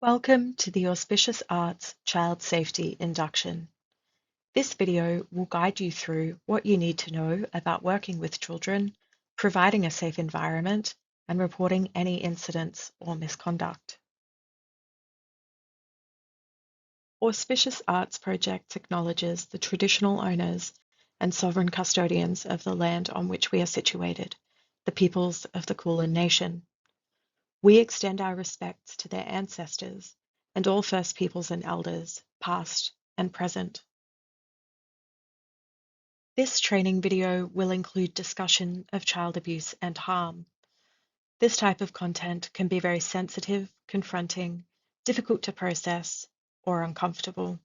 Welcome to the Auspicious Arts Child Safety Induction. This video will guide you through what you need to know about working with children, providing a safe environment, and reporting any incidents or misconduct. Auspicious Arts Project acknowledges the traditional owners and sovereign custodians of the land on which we are situated, the peoples of the Kulin Nation. We extend our respects to their ancestors and all First Peoples and Elders, past and present. This training video will include discussion of child abuse and harm. This type of content can be very sensitive, confronting, difficult to process, or uncomfortable.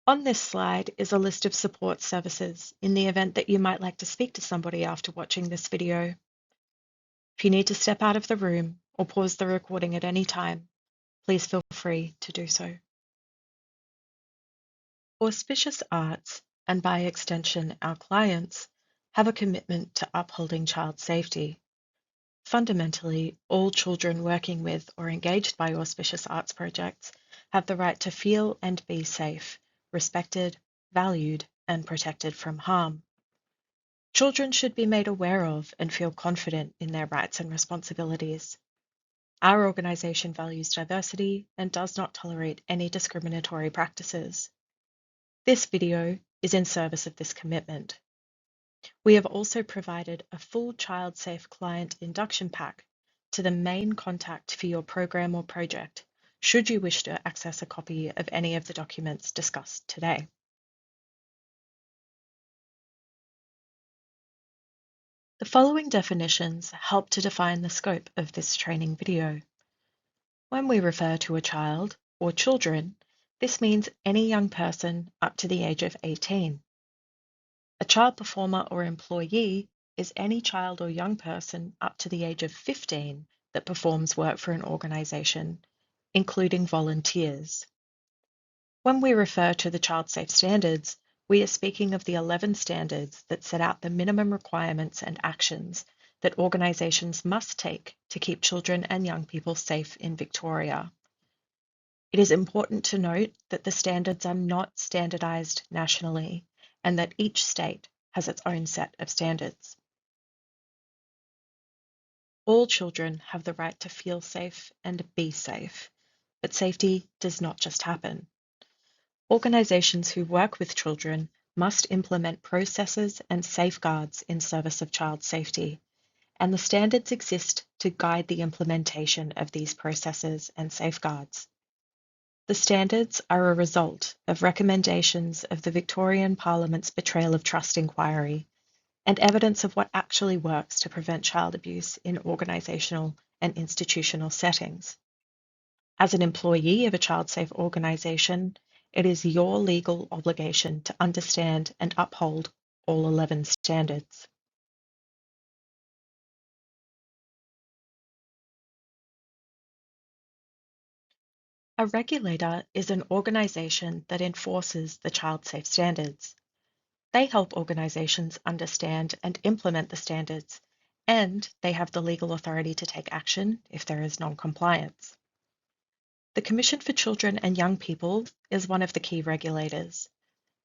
On this slide is a list of support services in the event that you might like to speak to somebody after watching this video. If you need to step out of the room or pause the recording at any time, please feel free to do so. Auspicious Arts, and by extension our clients, have a commitment to upholding child safety. Fundamentally, all children working with or engaged by Auspicious Arts projects have the right to feel and be safe, respected, valued, and protected from harm. Children should be made aware of and feel confident in their rights and responsibilities. Our organisation values diversity and does not tolerate any discriminatory practices. This video is in service of this commitment. We have also provided a full child-safe client induction pack to the main contact for your program or project, should you wish to access a copy of any of the documents discussed today. The following definitions help to define the scope of this training video. When we refer to a child or children, this means any young person up to the age of 18. A child performer or employee is any child or young person up to the age of 15 that performs work for an organisation, including volunteers. When we refer to the Child Safe Standards, we are speaking of the 11 standards that set out the minimum requirements and actions that organisations must take to keep children and young people safe in Victoria. It is important to note that the standards are not standardised nationally and that each state has its own set of standards. All children have the right to feel safe and be safe, but safety does not just happen. Organisations who work with children must implement processes and safeguards in service of child safety, and the standards exist to guide the implementation of these processes and safeguards. The standards are a result of recommendations of the Victorian Parliament's Betrayal of Trust inquiry and evidence of what actually works to prevent child abuse in organisational and institutional settings. As an employee of a child-safe organisation, it is your legal obligation to understand and uphold all 11 standards. A regulator is an organisation that enforces the child safe standards. They help organisations understand and implement the standards, and they have the legal authority to take action if there is non-compliance. The Commission for Children and Young People is one of the key regulators.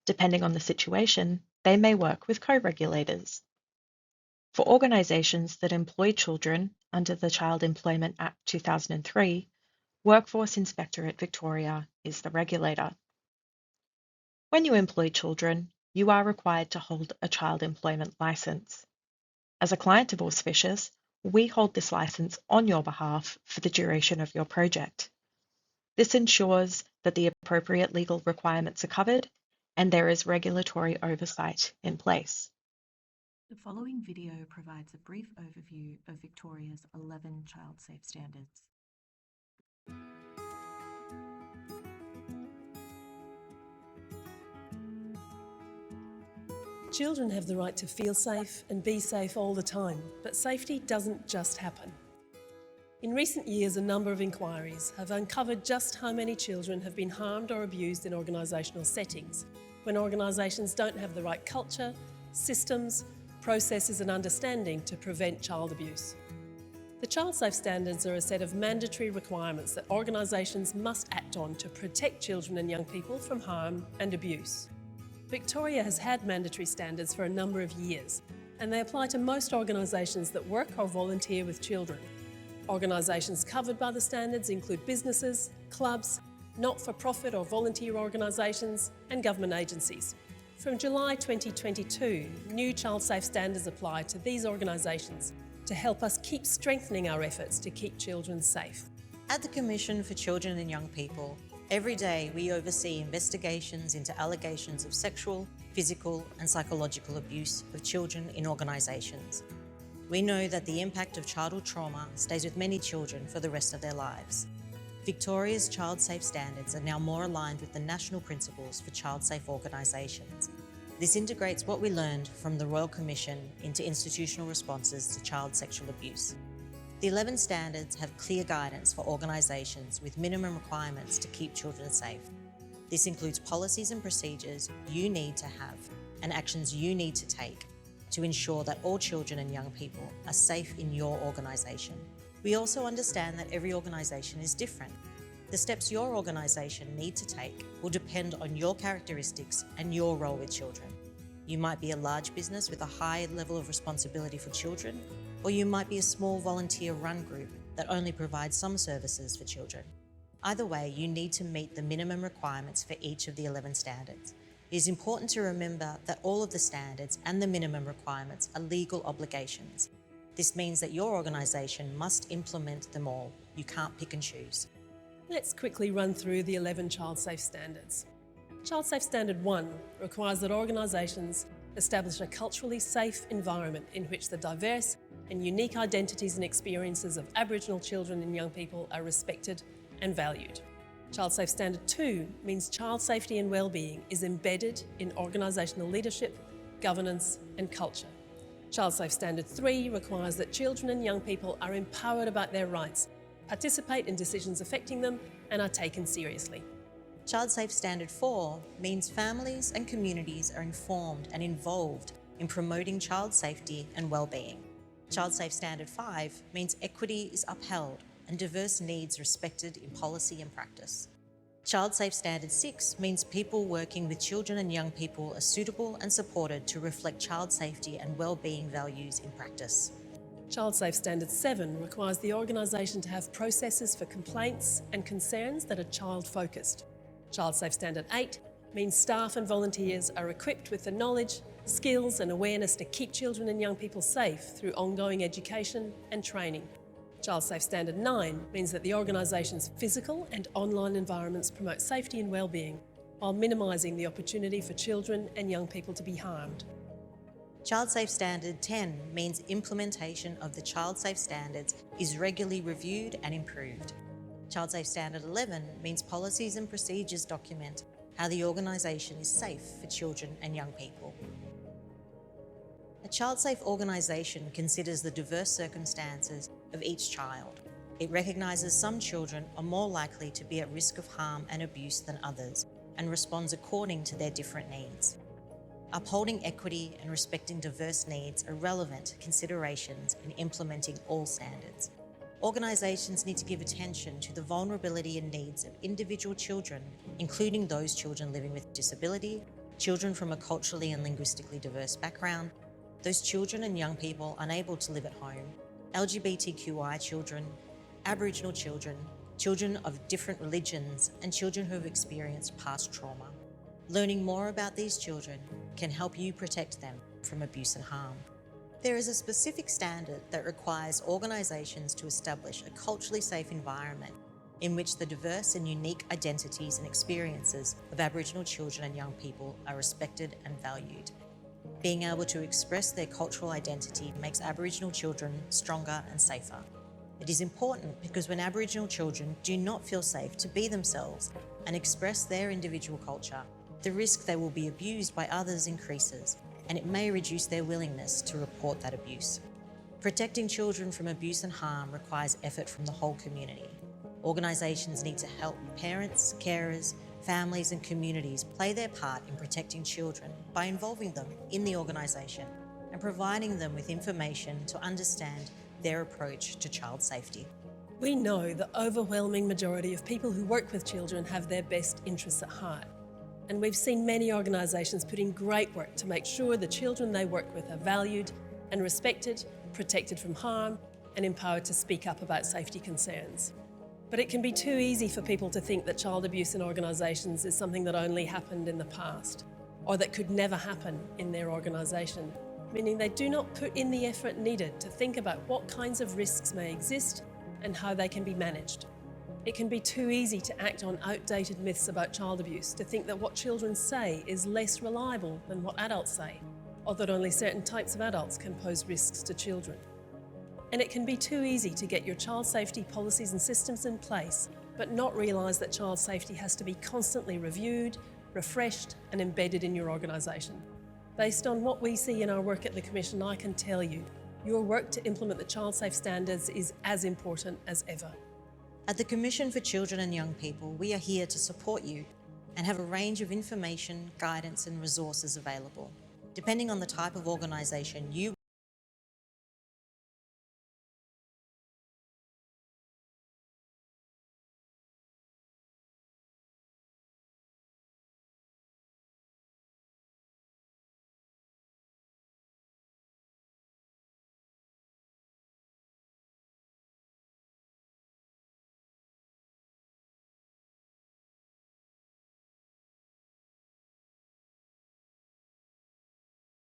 Depending on the situation, they may work with co-regulators. For organisations that employ children under the Child Employment Act 2003, Workforce Inspectorate Victoria is the regulator. When you employ children, you are required to hold a child employment licence. As a client of Auspicious, we hold this licence on your behalf for the duration of your project. This ensures that the appropriate legal requirements are covered and there is regulatory oversight in place. The following video provides a brief overview of Victoria's 11 child safe standards. Children have the right to feel safe and be safe all the time, but safety doesn't just happen. In recent years, a number of inquiries have uncovered just how many children have been harmed or abused in organisational settings, when organisations don't have the right culture, systems, processes and understanding to prevent child abuse. The Child Safe Standards are a set of mandatory requirements that organisations must act on to protect children and young people from harm and abuse. Victoria has had mandatory standards for a number of years, and they apply to most organisations that work or volunteer with children. Organisations covered by the standards include businesses, clubs, not-for-profit or volunteer organisations, and government agencies. From July 2022, new Child Safe Standards apply to these organisations to help us keep strengthening our efforts to keep children safe. At the Commission for Children and Young People, every day we oversee investigations into allegations of sexual, physical and psychological abuse of children in organisations. We know that the impact of childhood trauma stays with many children for the rest of their lives. Victoria's Child Safe Standards are now more aligned with the national principles for child safe organisations. This integrates what we learned from the Royal Commission into institutional responses to child sexual abuse. The 11 standards have clear guidance for organisations with minimum requirements to keep children safe. This includes policies and procedures you need to have and actions you need to take to ensure that all children and young people are safe in your organisation. We also understand that every organisation is different. The steps your organisation need to take will depend on your characteristics and your role with children. You might be a large business with a high level of responsibility for children, or you might be a small volunteer-run group that only provides some services for children. Either way, you need to meet the minimum requirements for each of the 11 standards. It is important to remember that all of the standards and the minimum requirements are legal obligations. This means that your organisation must implement them all. You can't pick and choose. Let's quickly run through the 11 Child Safe Standards. Child Safe Standard 1 requires that organisations establish a culturally safe environment in which the diverse and unique identities and experiences of Aboriginal children and young people are respected and valued. Child Safe Standard 2 means child safety and wellbeing is embedded in organisational leadership, governance and culture. Child Safe Standard 3 requires that children and young people are empowered about their rights, participate in decisions affecting them and are taken seriously. Child Safe Standard 4 means families and communities are informed and involved in promoting child safety and wellbeing. Child Safe Standard 5 means equity is upheld and diverse needs respected in policy and practice. Child Safe Standard 6 means people working with children and young people are suitable and supported to reflect child safety and wellbeing values in practice. Child Safe Standard 7 requires the organisation to have processes for complaints and concerns that are child-focused. Child Safe Standard 8 means staff and volunteers are equipped with the knowledge, skills and awareness to keep children and young people safe through ongoing education and training. Child Safe Standard 9 means that the organisation's physical and online environments promote safety and wellbeing while minimising the opportunity for children and young people to be harmed. Child Safe Standard 10 means implementation of the Child Safe Standards is regularly reviewed and improved. Child Safe Standard 11 means policies and procedures document how the organisation is safe for children and young people. A child safe organisation considers the diverse circumstances of each child. It recognises some children are more likely to be at risk of harm and abuse than others and responds according to their different needs. Upholding equity and respecting diverse needs are relevant considerations in implementing all standards. Organisations need to give attention to the vulnerability and needs of individual children, including those children living with disability, children from a culturally and linguistically diverse background, those children and young people unable to live at home, LGBTQI children, Aboriginal children, children of different religions, and children who have experienced past trauma. Learning more about these children can help you protect them from abuse and harm. There is a specific standard that requires organisations to establish a culturally safe environment in which the diverse and unique identities and experiences of Aboriginal children and young people are respected and valued. Being able to express their cultural identity makes Aboriginal children stronger and safer. It is important because when Aboriginal children do not feel safe to be themselves and express their individual culture, the risk they will be abused by others increases, and it may reduce their willingness to report that abuse. Protecting children from abuse and harm requires effort from the whole community. Organisations need to help parents, carers, families and communities play their part in protecting children by involving them in the organisation and providing them with information to understand their approach to child safety. We know the overwhelming majority of people who work with children have their best interests at heart. And we've seen many organisations put in great work to make sure the children they work with are valued and respected, protected from harm, and empowered to speak up about safety concerns. But it can be too easy for people to think that child abuse in organisations is something that only happened in the past, or that could never happen in their organisation, meaning they do not put in the effort needed to think about what kinds of risks may exist and how they can be managed. It can be too easy to act on outdated myths about child abuse, to think that what children say is less reliable than what adults say, or that only certain types of adults can pose risks to children. And it can be too easy to get your child safety policies and systems in place, but not realise that child safety has to be constantly reviewed, refreshed and embedded in your organisation. Based on what we see in our work at the Commission, I can tell you, your work to implement the child safe standards is as important as ever. At the Commission for Children and Young People, we are here to support you and have a range of information, guidance and resources available. Depending on the type of organisation you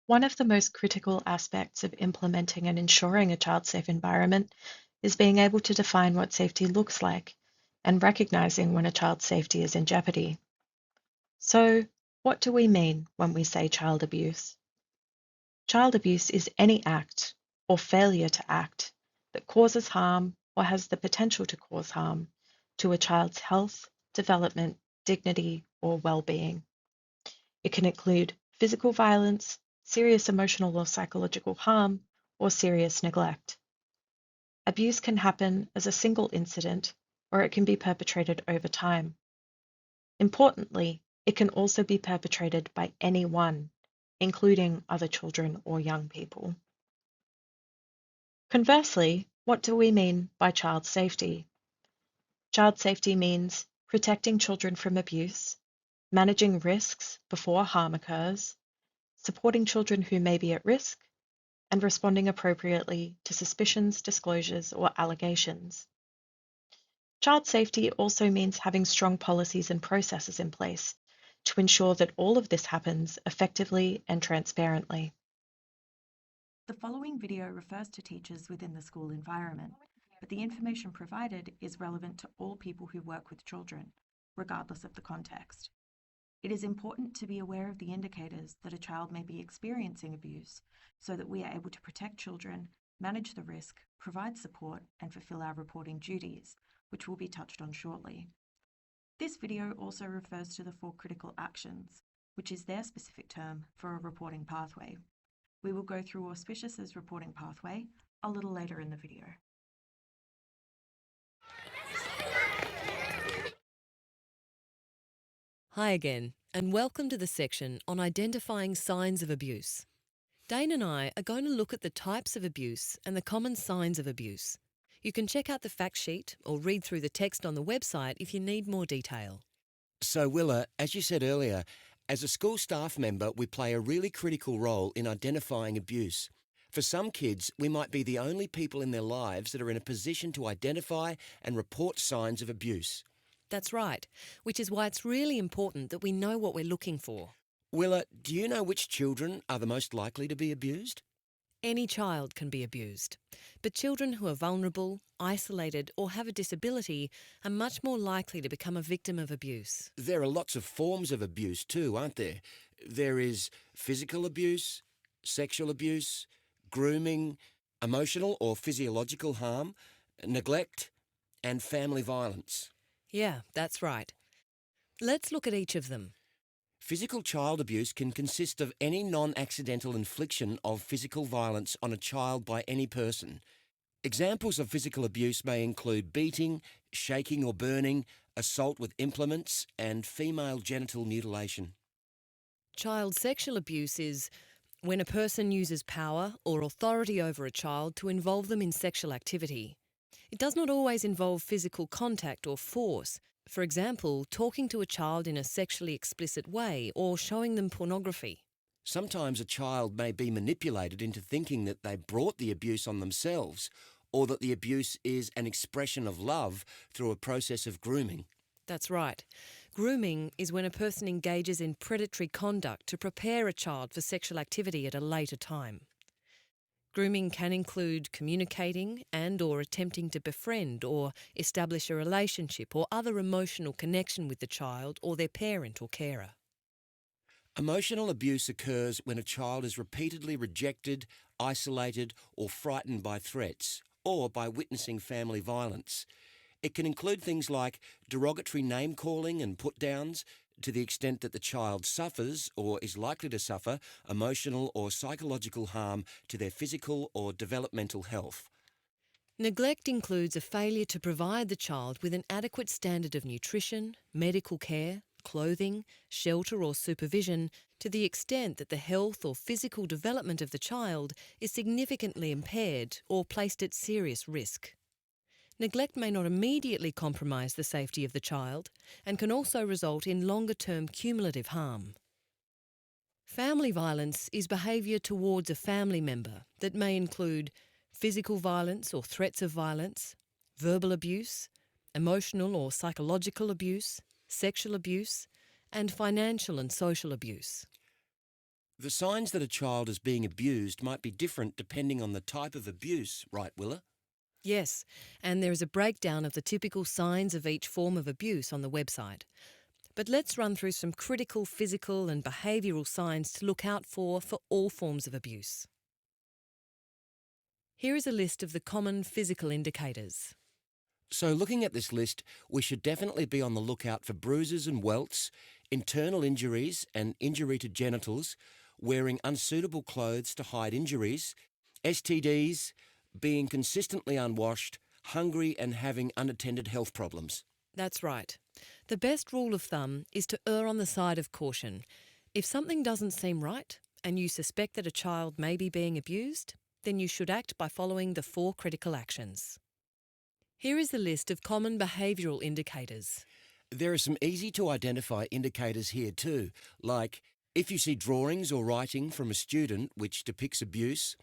One of the most critical aspects of implementing and ensuring a child-safe environment is being able to define what safety looks like and recognizing when a child's safety is in jeopardy. So, what do we mean when we say child abuse? Child abuse is any act or failure to act that causes harm or has the potential to cause harm to a child's health, development, dignity, or well-being. It can include physical violence, serious emotional or psychological harm, or serious neglect. Abuse can happen as a single incident, or it can be perpetrated over time. Importantly, it can also be perpetrated by anyone, including other children or young people. Conversely, what do we mean by child safety? Child safety means protecting children from abuse, managing risks before harm occurs, supporting children who may be at risk, and responding appropriately to suspicions, disclosures, or allegations. Child safety also means having strong policies and processes in place to ensure that all of this happens effectively and transparently. The following video refers to teachers within the school environment, but the information provided is relevant to all people who work with children, regardless of the context. It is important to be aware of the indicators that a child may be experiencing abuse so that we are able to protect children, manage the risk, provide support, and fulfill our reporting duties, which will be touched on shortly. This video also refers to the 4 critical actions, which is their specific term for a reporting pathway. We will go through Auspicious's reporting pathway a little later in the video. Hi again, and welcome to the section on identifying signs of abuse. Dane and I are going to look at the types of abuse and the common signs of abuse. You can check out the fact sheet or read through the text on the website if you need more detail. So Willa, as you said earlier, as a school staff member, we play a really critical role in identifying abuse. For some kids, we might be the only people in their lives that are in a position to identify and report signs of abuse. That's right, which is why it's really important that we know what we're looking for. Willa, do you know which children are the most likely to be abused? Any child can be abused, but children who are vulnerable, isolated or have a disability are much more likely to become a victim of abuse. There are lots of forms of abuse too, aren't there? There is physical abuse, sexual abuse, grooming, emotional or physiological harm, neglect, and family violence. Yeah, that's right. Let's look at each of them. Physical child abuse can consist of any non-accidental infliction of physical violence on a child by any person. Examples of physical abuse may include beating, shaking or burning, assault with implements, and female genital mutilation. Child sexual abuse is, when a person uses power or authority over a child to involve them in sexual activity. It does not always involve physical contact or force. For example, talking to a child in a sexually explicit way or showing them pornography. Sometimes a child may be manipulated into thinking that they brought the abuse on themselves, or that the abuse is an expression of love through a process of grooming. That's right. Grooming is when a person engages in predatory conduct to prepare a child for sexual activity at a later time. Grooming can include communicating and or attempting to befriend or establish a relationship or other emotional connection with the child or their parent or carer. Emotional abuse occurs when a child is repeatedly rejected, isolated, or frightened by threats, or by witnessing family violence. It can include things like derogatory name-calling and put-downs, to the extent that the child suffers or is likely to suffer emotional or psychological harm to their physical or developmental health. Neglect includes a failure to provide the child with an adequate standard of nutrition, medical care, clothing, shelter or supervision to the extent that the health or physical development of the child is significantly impaired or placed at serious risk. Neglect may not immediately compromise the safety of the child and can also result in longer-term cumulative harm. Family violence is behaviour towards a family member that may include physical violence or threats of violence, verbal abuse, emotional or psychological abuse, sexual abuse, and financial and social abuse. The signs that a child is being abused might be different depending on the type of abuse, right, Willa? Yes, and there is a breakdown of the typical signs of each form of abuse on the website. But let's run through some critical physical and behavioural signs to look out for all forms of abuse. Here is a list of the common physical indicators. So looking at this list, we should definitely be on the lookout for bruises and welts, internal injuries and injury to genitals, wearing unsuitable clothes to hide injuries, STDs, being consistently unwashed, hungry and having unattended health problems. That's right. The best rule of thumb is to err on the side of caution. If something doesn't seem right and you suspect that a child may be being abused, then you should act by following the 4 critical actions. Here is the list of common behavioural indicators. There are some easy to identify indicators here too, like if you see drawings or writing from a student which depicts abuse,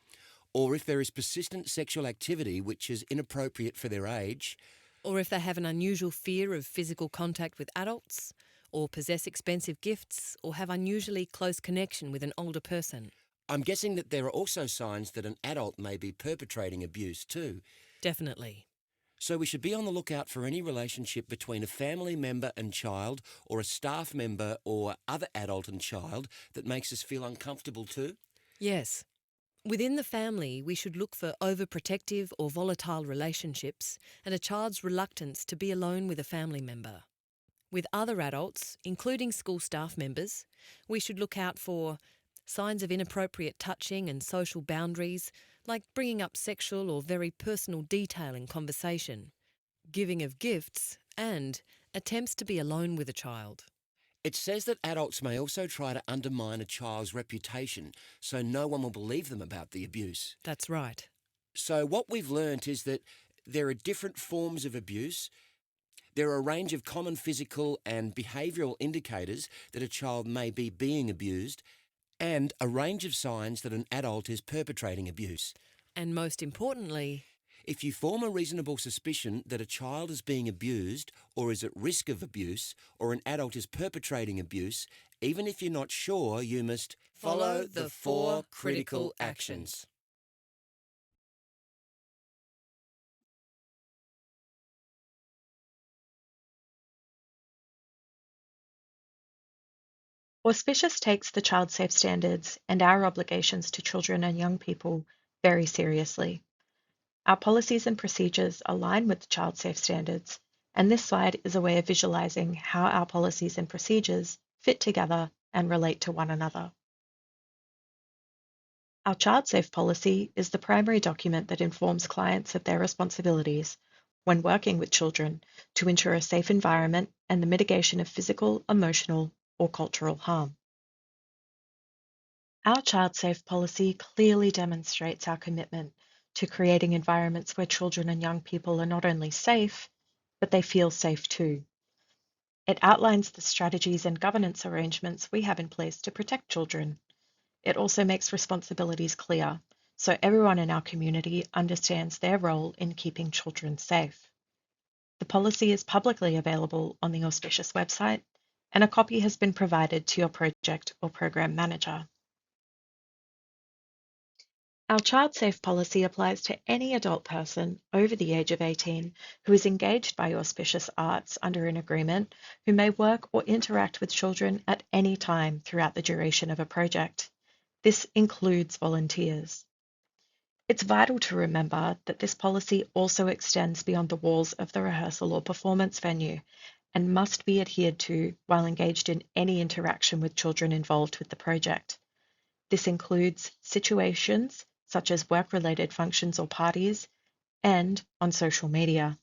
or if there is persistent sexual activity which is inappropriate for their age, or if they have an unusual fear of physical contact with adults, or possess expensive gifts, or have unusually close connection with an older person. I'm guessing that there are also signs that an adult may be perpetrating abuse too. Definitely. So we should be on the lookout for any relationship between a family member and child, or a staff member or other adult and child that makes us feel uncomfortable too. Yes. Within the family, we should look for overprotective or volatile relationships and a child's reluctance to be alone with a family member. With other adults, including school staff members, we should look out for signs of inappropriate touching and social boundaries, like bringing up sexual or very personal detail in conversation, giving of gifts, and attempts to be alone with a child. It says that adults may also try to undermine a child's reputation so no one will believe them about the abuse. That's right. So what we've learnt is that there are different forms of abuse. There are a range of common physical and behavioural indicators that a child may be being abused, and a range of signs that an adult is perpetrating abuse. And most importantly, if you form a reasonable suspicion that a child is being abused or is at risk of abuse, or an adult is perpetrating abuse, even if you're not sure, you must follow the 4 critical actions. Auspicious takes the child safe standards and our obligations to children and young people very seriously. Our policies and procedures align with the child safe standards, and this slide is a way of visualizing how our policies and procedures fit together and relate to one another. Our child safe policy is the primary document that informs clients of their responsibilities when working with children to ensure a safe environment and the mitigation of physical, emotional, or cultural harm. Our child safe policy clearly demonstrates our commitment to creating environments where children and young people are not only safe, but they feel safe too. It outlines the strategies and governance arrangements we have in place to protect children. It also makes responsibilities clear, so everyone in our community understands their role in keeping children safe. The policy is publicly available on the Auspicious website, and a copy has been provided to your project or program manager. Our child safe policy applies to any adult person over the age of 18 who is engaged by Auspicious Arts under an agreement who may work or interact with children at any time throughout the duration of a project. This includes volunteers. It's vital to remember that this policy also extends beyond the walls of the rehearsal or performance venue and must be adhered to while engaged in any interaction with children involved with the project. This includes situations such as work-related functions or parties, and on social media.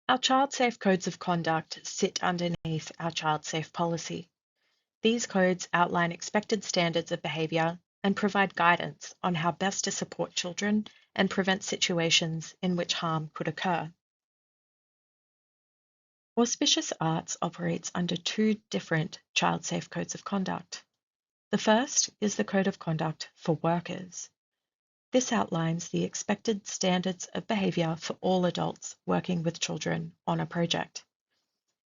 Our child safe codes of conduct sit underneath our child safe policy. These codes outline expected standards of behaviour and provide guidance on how best to support children and prevent situations in which harm could occur. Auspicious Arts operates under two different child safe codes of conduct. The first is the Code of Conduct for Workers. This outlines the expected standards of behaviour for all adults working with children on a project.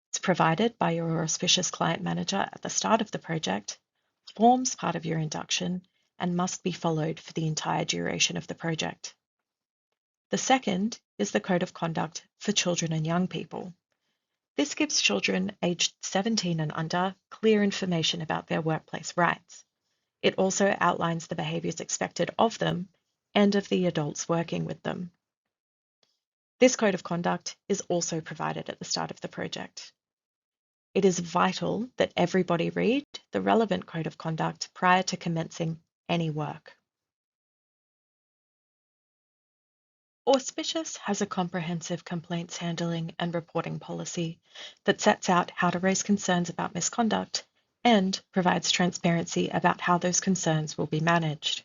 It's provided by your auspicious client manager at the start of the project, forms part of your induction, and must be followed for the entire duration of the project. The second is the Code of Conduct for Children and Young People. This gives children aged 17 and under clear information about their workplace rights. It also outlines the behaviours expected of them and of the adults working with them. This code of conduct is also provided at the start of the project. It is vital that everybody read the relevant code of conduct prior to commencing any work. Auspicious has a comprehensive complaints handling and reporting policy that sets out how to raise concerns about misconduct and provides transparency about how those concerns will be managed.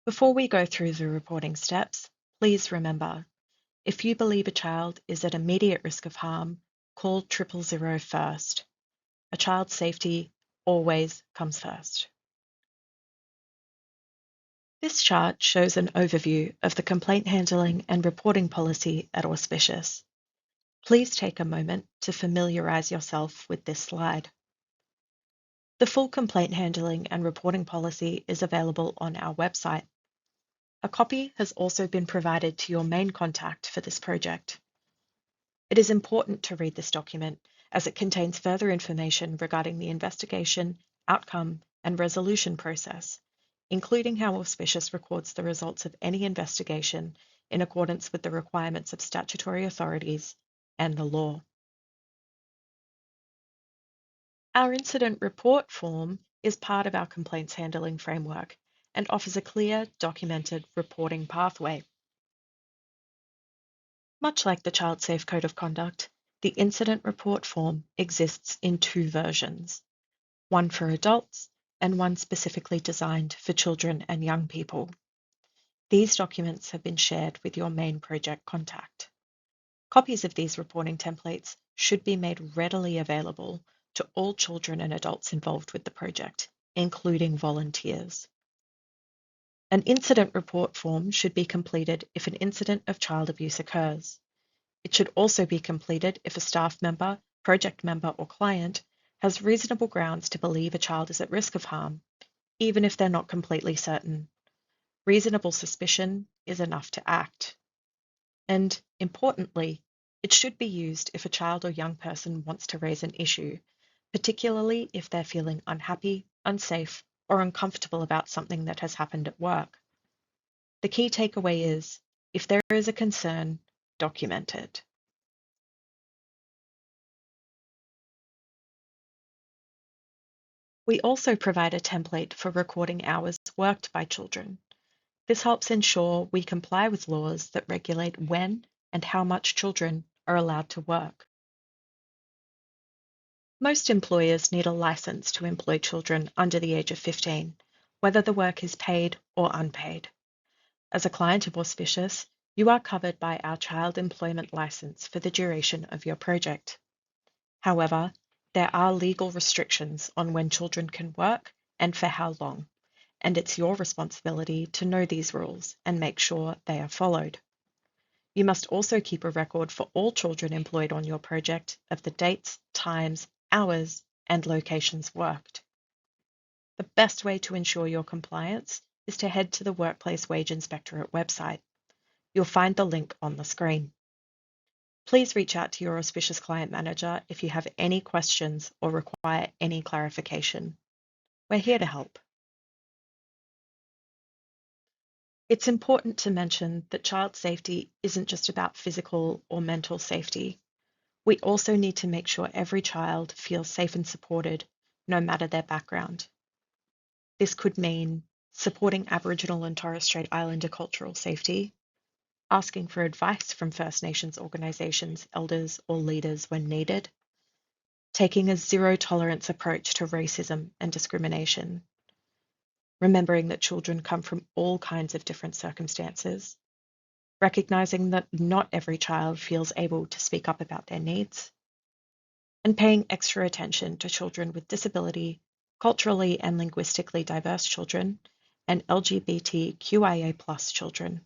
Before we go through the reporting steps, please remember, if you believe a child is at immediate risk of harm, call 000 first. A child's safety always comes first. This chart shows an overview of the complaint handling and reporting policy at Auspicious. Please take a moment to familiarise yourself with this slide. The full complaint handling and reporting policy is available on our website. A copy has also been provided to your main contact for this project. It is important to read this document as it contains further information regarding the investigation, outcome, and resolution process, including how Auspicious records the results of any investigation in accordance with the requirements of statutory authorities and the law. Our incident report form is part of our complaints handling framework and offers a clear, documented reporting pathway. Much like the Child Safe Code of Conduct, the incident report form exists in two versions, one for adults and one specifically designed for children and young people. These documents have been shared with your main project contact. Copies of these reporting templates should be made readily available to all children and adults involved with the project, including volunteers. An incident report form should be completed if an incident of child abuse occurs. It should also be completed if a staff member, project member, or client has reasonable grounds to believe a child is at risk of harm, even if they're not completely certain. Reasonable suspicion is enough to act. And importantly, it should be used if a child or young person wants to raise an issue, particularly if they're feeling unhappy, unsafe, or uncomfortable about something that has happened at work. The key takeaway is, if there is a concern, document it. We also provide a template for recording hours worked by children. This helps ensure we comply with laws that regulate when and how much children are allowed to work. Most employers need a license to employ children under the age of 15, whether the work is paid or unpaid. As a client of Auspicious, you are covered by our child employment license for the duration of your project. However, there are legal restrictions on when children can work and for how long, and it's your responsibility to know these rules and make sure they are followed. You must also keep a record for all children employed on your project of the dates, times, hours, and locations worked. The best way to ensure your compliance is to head to the Workplace Wage Inspectorate website. You'll find the link on the screen. Please reach out to your Auspicious Client Manager if you have any questions or require any clarification. We're here to help. It's important to mention that child safety isn't just about physical or mental safety. We also need to make sure every child feels safe and supported, no matter their background. This could mean supporting Aboriginal and Torres Strait Islander cultural safety, asking for advice from First Nations organisations, elders, or leaders when needed, taking a zero-tolerance approach to racism and discrimination, remembering that children come from all kinds of different circumstances, recognizing that not every child feels able to speak up about their needs, and paying extra attention to children with disability, culturally and linguistically diverse children, and LGBTQIA+ children.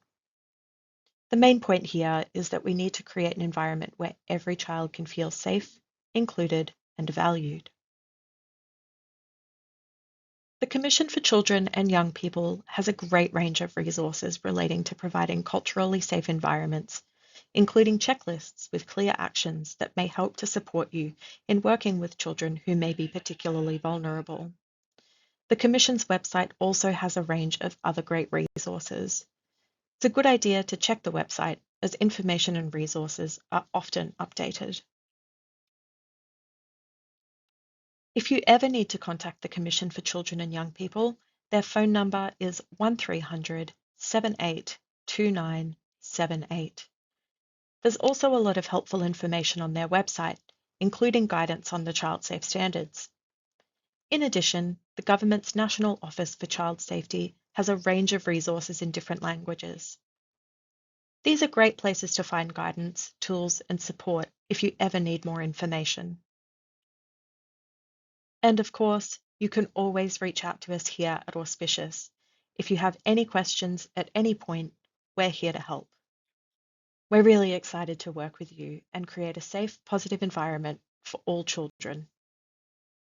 The main point here is that we need to create an environment where every child can feel safe, included, and valued. The Commission for Children and Young People has a great range of resources relating to providing culturally safe environments, including checklists with clear actions that may help to support you in working with children who may be particularly vulnerable. The Commission's website also has a range of other great resources. It's a good idea to check the website as information and resources are often updated. If you ever need to contact the Commission for Children and Young People, their phone number is 1300 782978. There's also a lot of helpful information on their website, including guidance on the child safe standards. In addition, the government's National Office for Child Safety has a range of resources in different languages. These are great places to find guidance, tools, and support if you ever need more information. And of course, you can always reach out to us here at Auspicious. If you have any questions at any point, we're here to help. We're really excited to work with you and create a safe, positive environment for all children.